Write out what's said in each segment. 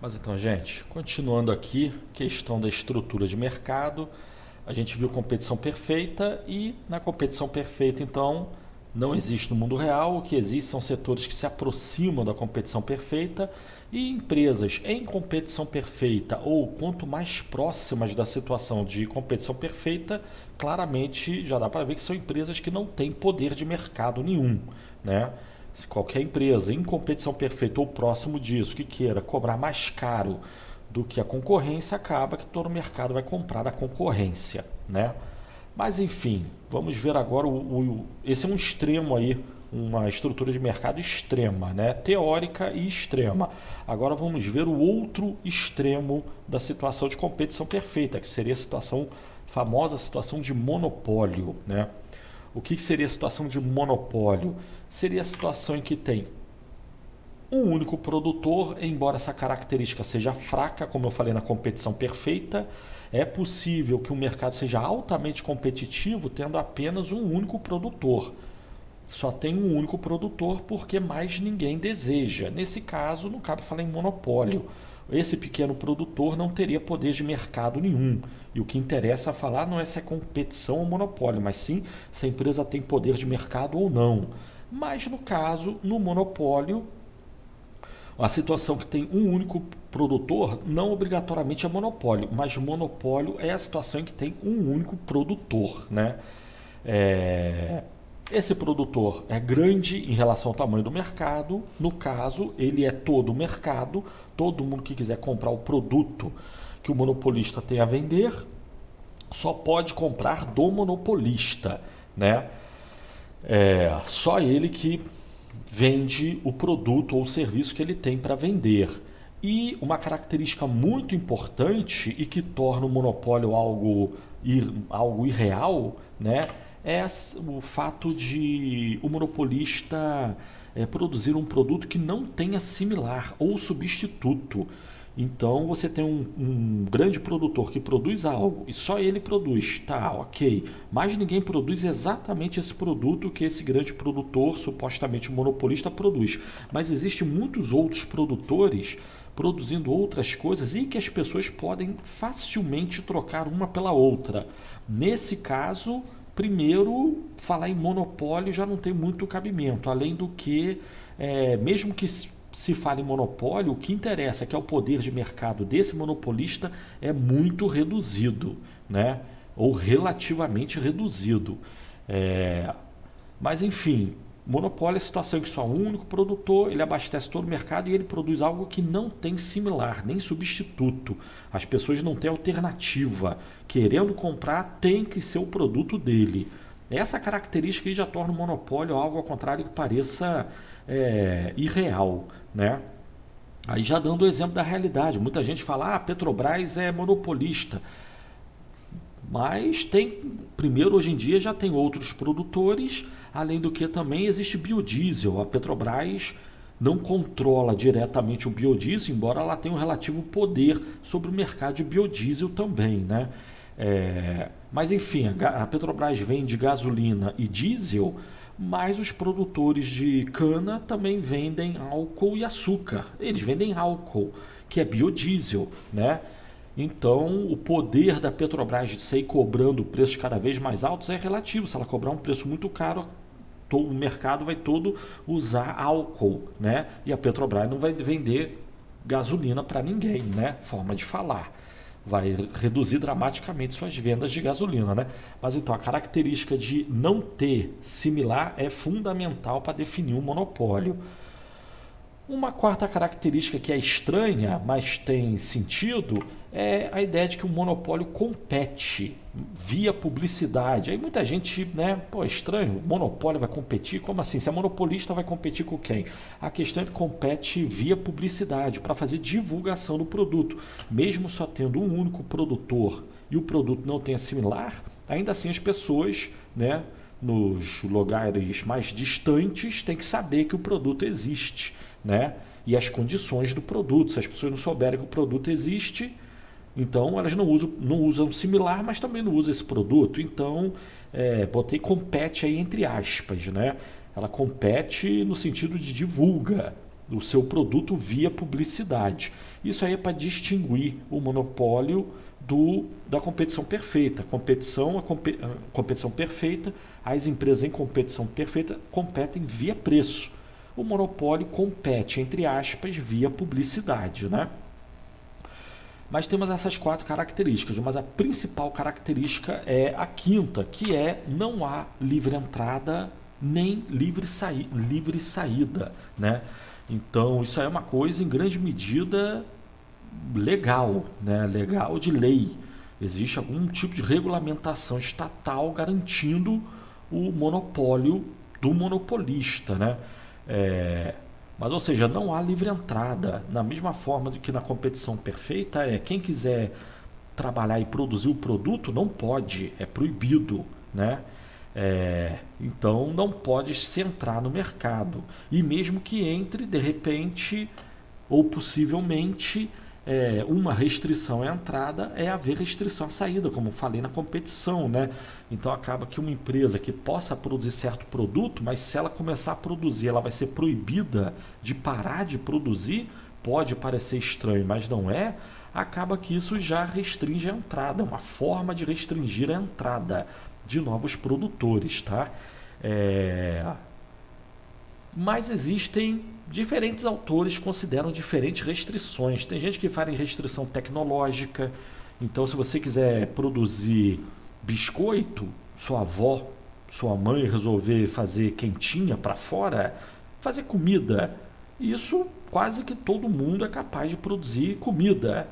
Mas então, gente, continuando aqui, questão da estrutura de mercado, a gente viu competição perfeita e na competição perfeita, então, não existe no mundo real, o que existe são setores que se aproximam da competição perfeita e empresas em competição perfeita ou quanto mais próximas da situação de competição perfeita, claramente já dá para ver que são empresas que não têm poder de mercado nenhum, né? Se qualquer empresa em competição perfeita ou próximo disso que queira cobrar mais caro do que a concorrência, acaba que todo o mercado vai comprar da concorrência, né? Mas enfim, vamos ver agora esse é um extremo aí, uma estrutura de mercado extrema, né? Teórica e extrema. Agora vamos ver o outro extremo da situação de competição perfeita, que seria a situação famosa situação de monopólio, né? O que seria a situação de monopólio? Seria a situação em que tem um único produtor, embora essa característica seja fraca, como eu falei na competição perfeita, é possível que o mercado seja altamente competitivo tendo apenas um único produtor. Só tem um único produtor porque mais ninguém deseja. Nesse caso, não cabe falar em monopólio. Esse pequeno produtor não teria poder de mercado nenhum. E o que interessa falar não é se é competição ou monopólio, mas sim se a empresa tem poder de mercado ou não. Mas no caso, no monopólio, a situação que tem um único produtor não obrigatoriamente é monopólio, mas monopólio é a situação em que tem um único produtor, né? É, esse produtor é grande em relação ao tamanho do mercado. No caso, ele é todo o mercado. Todo mundo que quiser comprar o produto que o monopolista tem a vender só pode comprar do monopolista, né? Só ele que vende o produto ou o serviço que ele tem para vender. E uma característica muito importante e que torna o monopólio algo irreal, né, é o fato de o monopolista produzir um produto que não tenha similar ou substituto. Então você tem um grande produtor que produz algo e só ele produz, tá, ok. Mas ninguém produz exatamente esse produto que esse grande produtor, supostamente monopolista, produz. Mas existem muitos outros produtores produzindo outras coisas e que as pessoas podem facilmente trocar uma pela outra. Nesse caso, primeiro, falar em monopólio já não tem muito cabimento, além do que, mesmo que se fale em monopólio, o que interessa é que o poder de mercado desse monopolista é muito reduzido, né? Ou relativamente reduzido. É, mas enfim, monopólio é a situação em que só um único produtor, ele abastece todo o mercado e ele produz algo que não tem similar, nem substituto. As pessoas não têm alternativa. Querendo comprar, tem que ser o produto dele. Essa característica aí já torna o monopólio algo ao contrário que pareça irreal, né? Aí já dando o exemplo da realidade, muita gente fala, a Petrobras é monopolista, mas primeiro, hoje em dia já tem outros produtores, além do que também existe biodiesel. A Petrobras não controla diretamente o biodiesel, embora ela tenha um relativo poder sobre o mercado de biodiesel também, né? Mas enfim, a Petrobras vende gasolina e diesel, mas os produtores de cana também vendem álcool e açúcar. Eles vendem álcool, que é biodiesel, né? Então, o poder da Petrobras de sair cobrando preços cada vez mais altos é relativo. Se ela cobrar um preço muito caro, o mercado vai todo usar álcool, né? E a Petrobras não vai vender gasolina para ninguém, né? Forma de falar. Vai reduzir dramaticamente suas vendas de gasolina, né? Mas então a característica de não ter similar é fundamental para definir um monopólio. Uma quarta característica que é estranha, mas tem sentido, é a ideia de que o monopólio compete via publicidade. Aí muita gente, né, pô, é estranho, o monopólio vai competir? Como assim? Se é monopolista, vai competir com quem? A questão é que compete via publicidade, para fazer divulgação do produto. Mesmo só tendo um único produtor e o produto não tenha similar, ainda assim as pessoas, né, nos lugares mais distantes têm que saber que o produto existe, né? E as condições do produto. Se as pessoas não souberem que o produto existe, então elas não usam similar, mas também não usam esse produto. Então, botei compete aí entre aspas, né? Ela compete no sentido de divulga, o seu produto via publicidade. Isso aí é para distinguir o monopólio da competição perfeita. A competição perfeita, as empresas em competição perfeita competem via preço. O monopólio compete, entre aspas, via publicidade, né? Mas temos essas 4 características, mas a principal característica é a quinta, que é não há livre entrada nem livre saída, né? Então isso aí é uma coisa em grande medida legal, né? Legal de lei. Existe algum tipo de regulamentação estatal garantindo o monopólio do monopolista, né? Mas, ou seja, não há livre entrada. Na mesma forma que na competição perfeita, quem quiser trabalhar e produzir o produto não pode, é proibido, né? Então não pode se entrar no mercado. E mesmo que entre, de repente, ou possivelmente, uma restrição à entrada é haver restrição à saída, como falei na competição, né? Então acaba que uma empresa que possa produzir certo produto, mas se ela começar a produzir, ela vai ser proibida de parar de produzir, pode parecer estranho, mas não é, acaba que isso já restringe a entrada, é uma forma de restringir a entrada de novos produtores, tá? Mas existem diferentes autores que consideram diferentes restrições. Tem gente que fala em restrição tecnológica. Então, se você quiser produzir biscoito, sua avó, sua mãe resolver fazer quentinha para fora, fazer comida, isso quase que todo mundo é capaz de produzir comida.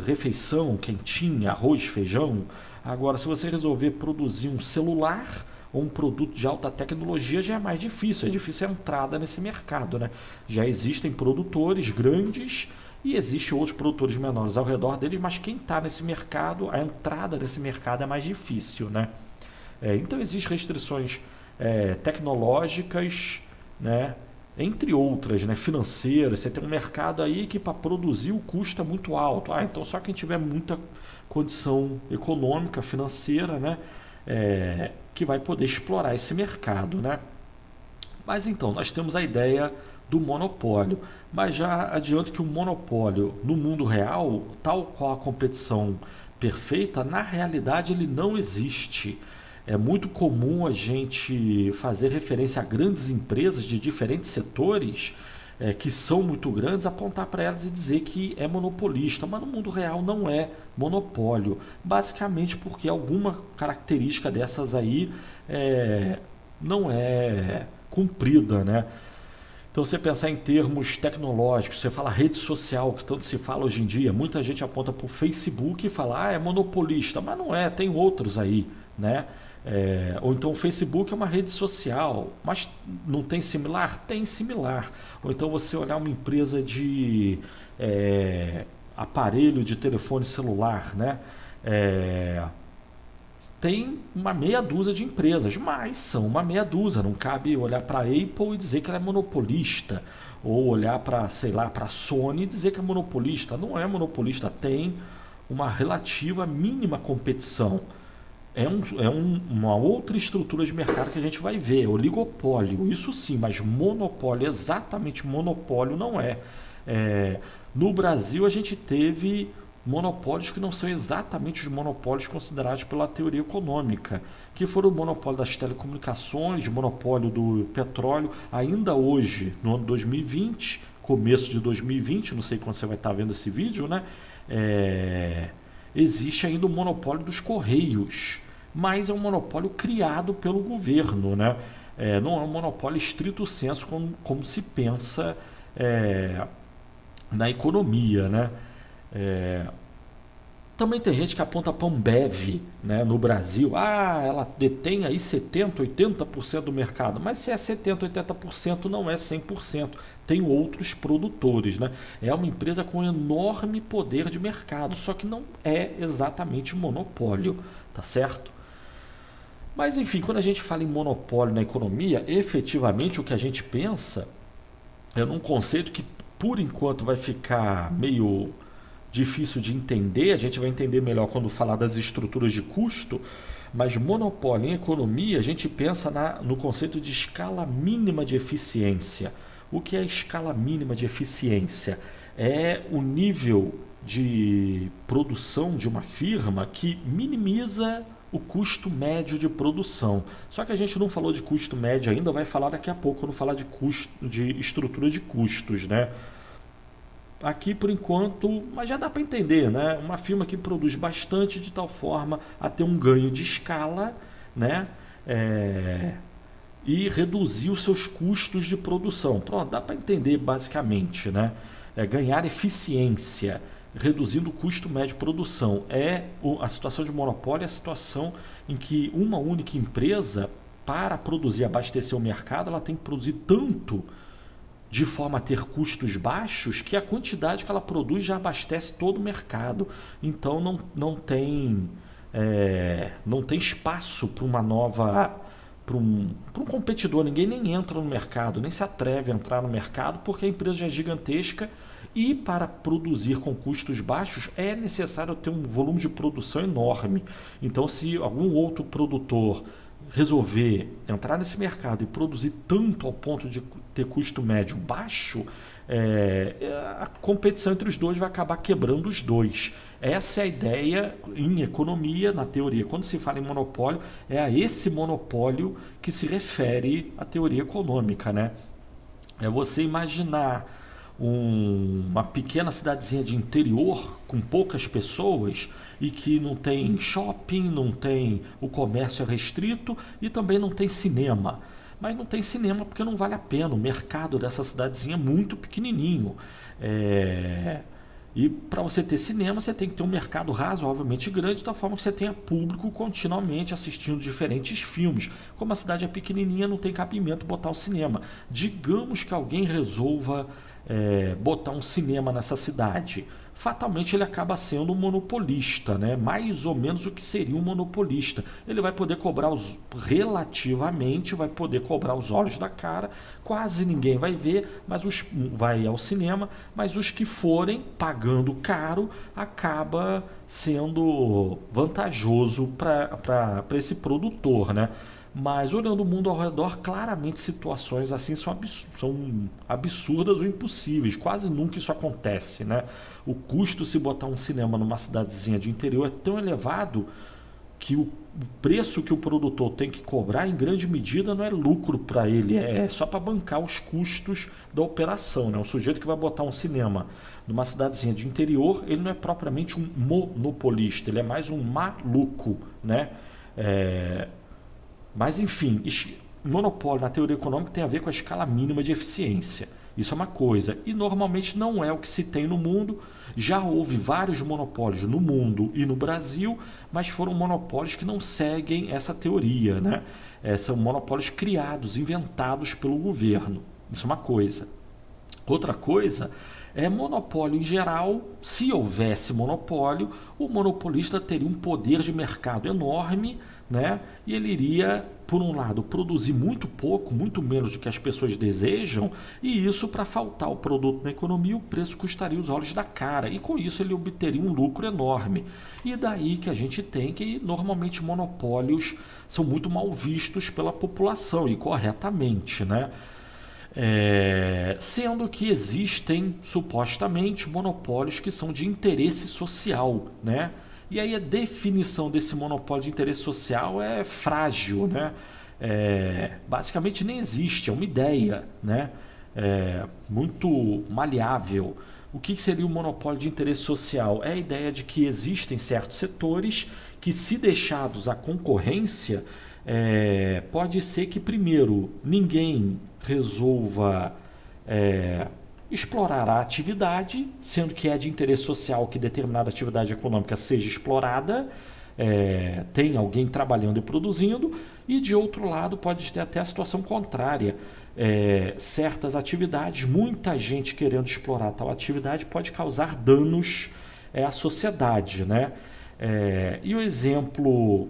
Refeição, quentinha, arroz, feijão. Agora, se você resolver produzir um celular ou um produto de alta tecnologia, já é mais difícil. É difícil a entrada nesse mercado, né? Já existem produtores grandes e existem outros produtores menores ao redor deles, mas quem está nesse mercado, a entrada nesse mercado é mais difícil, né? Então existem restrições tecnológicas, né? Entre outras, né? Financeiras. Você tem um mercado aí que para produzir o custo é muito alto. Então só quem tiver muita condição econômica, financeira, né? Que vai poder explorar esse mercado, né? Mas então, nós temos a ideia do monopólio, mas já adianto que o monopólio no mundo real, tal qual a competição perfeita, na realidade ele não existe. É muito comum a gente fazer referência a grandes empresas de diferentes setores que são muito grandes, apontar para elas e dizer que é monopolista, mas no mundo real não é monopólio, basicamente porque alguma característica dessas aí não é cumprida, né? Então, você pensar em termos tecnológicos, você fala rede social, que tanto se fala hoje em dia, muita gente aponta para o Facebook e fala, é monopolista, mas não é, tem outros aí, né? Ou então o Facebook é uma rede social, mas não tem similar? Tem similar. Ou então você olhar uma empresa de aparelho de telefone celular, né? Tem uma meia dúzia de empresas, mas são uma meia dúzia. Não cabe olhar para a Apple e dizer que ela é monopolista, ou olhar para, sei lá, para a Sony e dizer que é monopolista. Não é monopolista, tem uma relativa mínima competição. Uma outra estrutura de mercado que a gente vai ver, oligopólio, isso sim, mas monopólio, exatamente monopólio não é. No Brasil a gente teve monopólios que não são exatamente os monopólios considerados pela teoria econômica, que foram o monopólio das telecomunicações, o monopólio do petróleo, ainda hoje, no ano 2020, começo de 2020, não sei quando você vai estar vendo esse vídeo, né? Existe ainda o monopólio dos Correios, mas é um monopólio criado pelo governo, né? Não é um monopólio estrito sensu como se pensa na economia, né? Também tem gente que aponta para a Ambev, né, no Brasil. Ela detém aí 70%, 80% do mercado. Mas se é 70%, 80%, não é 100%. Tem outros produtores, né? É uma empresa com enorme poder de mercado, só que não é exatamente monopólio, tá certo? Mas enfim, quando a gente fala em monopólio na economia, efetivamente o que a gente pensa é num conceito que por enquanto vai ficar meio difícil de entender, a gente vai entender melhor quando falar das estruturas de custo, mas monopólio em economia a gente pensa no conceito de escala mínima de eficiência, O que é a escala mínima de eficiência? É o nível de produção de uma firma que minimiza o custo médio de produção. Só que a gente não falou de custo médio ainda, vai falar daqui a pouco quando falar de custo, de estrutura de custos, né? Aqui por enquanto, mas já dá para entender, né? Uma firma que produz bastante de tal forma a ter um ganho de escala, né? É, e reduzir os seus custos de produção. Pronto, dá para entender basicamente, né? Ganhar eficiência, reduzindo o custo médio de produção. A situação de monopólio é a situação em que uma única empresa, para produzir, abastecer o mercado, ela tem que produzir tanto de forma a ter custos baixos que a quantidade que ela produz já abastece todo o mercado. Então não tem espaço para uma nova para um competidor. Ninguém nem entra no mercado, nem se atreve a entrar no mercado porque a empresa já é gigantesca e para produzir com custos baixos é necessário ter um volume de produção enorme. Então se algum outro produtor resolver entrar nesse mercado e produzir tanto ao ponto de ter custo médio baixo, a competição entre os dois vai acabar quebrando os dois. Essa é a ideia em economia, na teoria. Quando se fala em monopólio, é a esse monopólio que se refere a teoria econômica, né? É você imaginar uma pequena cidadezinha de interior com poucas pessoas e que não tem shopping, não tem, o comércio é restrito e também não tem cinema. Mas não tem cinema porque não vale a pena. O mercado dessa cidadezinha é muito pequenininho. E para você ter cinema, você tem que ter um mercado razoavelmente grande, da forma que você tenha público continuamente assistindo diferentes filmes. Como a cidade é pequenininha, não tem cabimento botar um cinema. Digamos que alguém resolva botar um cinema nessa cidade. Fatalmente ele acaba sendo um monopolista, né? Mais ou menos o que seria um monopolista. Ele vai poder cobrar relativamente, vai poder cobrar os olhos da cara, quase ninguém vai ver, mas vai ao cinema, mas os que forem pagando caro acaba sendo vantajoso para esse produtor, né? Mas olhando o mundo ao redor, claramente situações assim são absurdas ou impossíveis. Quase nunca isso acontece, né? O custo se botar um cinema numa cidadezinha de interior é tão elevado que o preço que o produtor tem que cobrar, em grande medida, não é lucro para ele, é só para bancar os custos da operação, né? O sujeito que vai botar um cinema numa cidadezinha de interior, ele não é propriamente um monopolista, ele é mais um maluco, né? Mas, enfim, monopólio na teoria econômica tem a ver com a escala mínima de eficiência. Isso é uma coisa. E normalmente não é o que se tem no mundo. Já houve vários monopólios no mundo e no Brasil, mas foram monopólios que não seguem essa teoria, né? São monopólios criados, inventados pelo governo. Isso é uma coisa. Outra coisa é monopólio em geral. Se houvesse monopólio, o monopolista teria um poder de mercado enorme, né? E ele iria, por um lado, produzir muito pouco, muito menos do que as pessoas desejam, e isso, para faltar o produto na economia, o preço custaria os olhos da cara, e com isso ele obteria um lucro enorme. E daí que a gente tem que, normalmente, monopólios são muito mal vistos pela população, e corretamente, né? Sendo que existem, supostamente, monopólios que são de interesse social, né? E aí a definição desse monopólio de interesse social é frágil, né? Basicamente nem existe, é uma ideia, né? Muito maleável. O que seria o monopólio de interesse social? É a ideia de que existem certos setores que, se deixados à concorrência, pode ser que, primeiro, ninguém resolva explorar a atividade, sendo que é de interesse social que determinada atividade econômica seja explorada, tem alguém trabalhando e produzindo, e de outro lado pode ter até a situação contrária. Certas atividades, muita gente querendo explorar tal atividade pode causar danos à sociedade, né? E o exemplo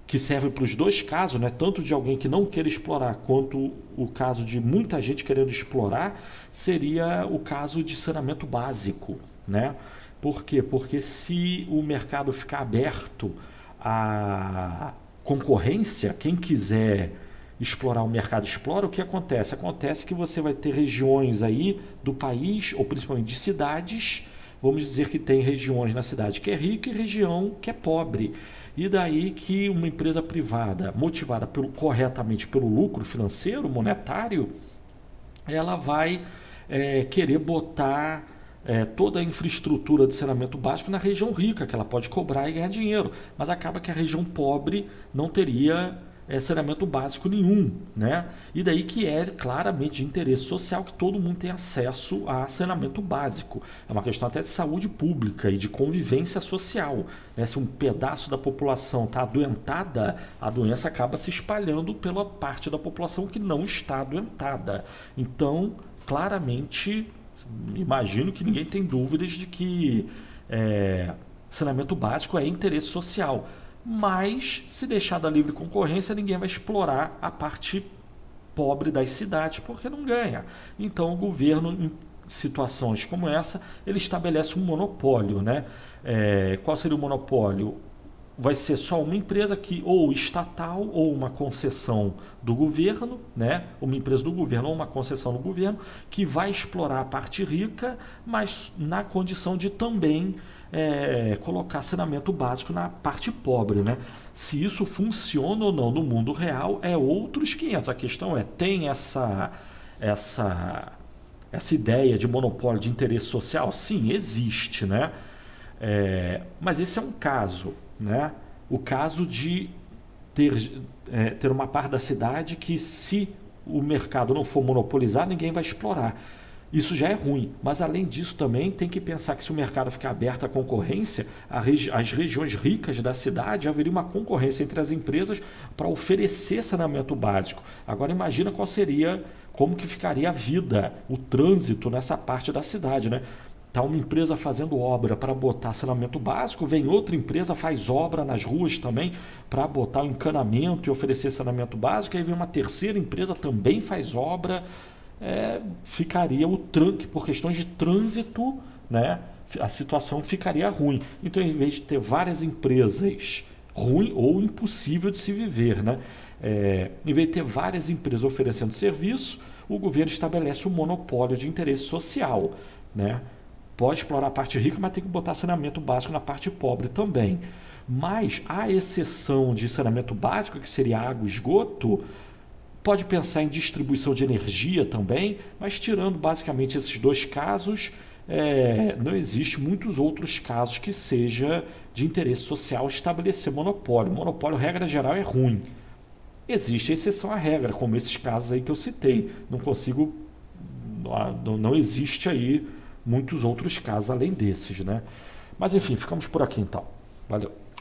que serve para os dois casos, né, tanto de alguém que não queira explorar quanto o caso de muita gente querendo explorar, seria o caso de saneamento básico, né? Por quê? Porque se o mercado ficar aberto à concorrência, quem quiser explorar o mercado explora, o que acontece? Acontece que você vai ter regiões aí do país, ou principalmente de cidades, vamos dizer que tem regiões na cidade que é rica e região que é pobre. E daí que uma empresa privada, motivada corretamente pelo lucro financeiro, monetário, ela vai querer botar toda a infraestrutura de saneamento básico na região rica, que ela pode cobrar e ganhar dinheiro. Mas acaba que a região pobre não teria saneamento básico nenhum, né? E daí que é claramente de interesse social que todo mundo tenha acesso a saneamento básico. É uma questão até de saúde pública e de convivência social, né? Se um pedaço da população está adoentada, a doença acaba se espalhando pela parte da população que não está adoentada. Então, claramente, imagino que ninguém tem dúvidas de que saneamento básico é interesse social. Mas, se deixar da livre concorrência, ninguém vai explorar a parte pobre das cidades, porque não ganha. Então, o governo, em situações como essa, ele estabelece um monopólio, né? Qual seria o monopólio? Vai ser só uma empresa que, ou estatal, ou uma concessão do governo, né? Uma empresa do governo ou uma concessão do governo, que vai explorar a parte rica, mas na condição de também colocar saneamento básico na parte pobre, né? Se isso funciona ou não no mundo real é outros 500. A questão tem essa ideia de monopólio de interesse social? Sim, existe, né? Mas esse é um caso, né? O caso de ter uma parte da cidade que, se o mercado não for monopolizado, ninguém vai explorar. Isso já é ruim, mas além disso também tem que pensar que, se o mercado ficar aberto à concorrência, as regiões ricas da cidade, haveria uma concorrência entre as empresas para oferecer saneamento básico. Agora imagina como que ficaria a vida, o trânsito nessa parte da cidade, né? Está uma empresa fazendo obra para botar saneamento básico, vem outra empresa, faz obra nas ruas também para botar o encanamento e oferecer saneamento básico, aí vem uma terceira empresa, também faz obra, ficaria o tranque, por questões de trânsito, né? A situação ficaria ruim. Então, em vez de ter várias empresas, ruim ou impossível de se viver, né? Em vez de ter várias empresas oferecendo serviço, o governo estabelece um monopólio de interesse social, né? Pode explorar a parte rica, mas tem que botar saneamento básico na parte pobre também. Mas, à exceção de saneamento básico, que seria água e esgoto, pode pensar em distribuição de energia também, mas tirando basicamente esses dois casos, não existe muitos outros casos que seja de interesse social estabelecer monopólio. Monopólio, regra geral, é ruim. Existe exceção à regra, como esses casos aí que eu citei. Não existe aí muitos outros casos além desses, né? Mas enfim, ficamos por aqui então. Valeu.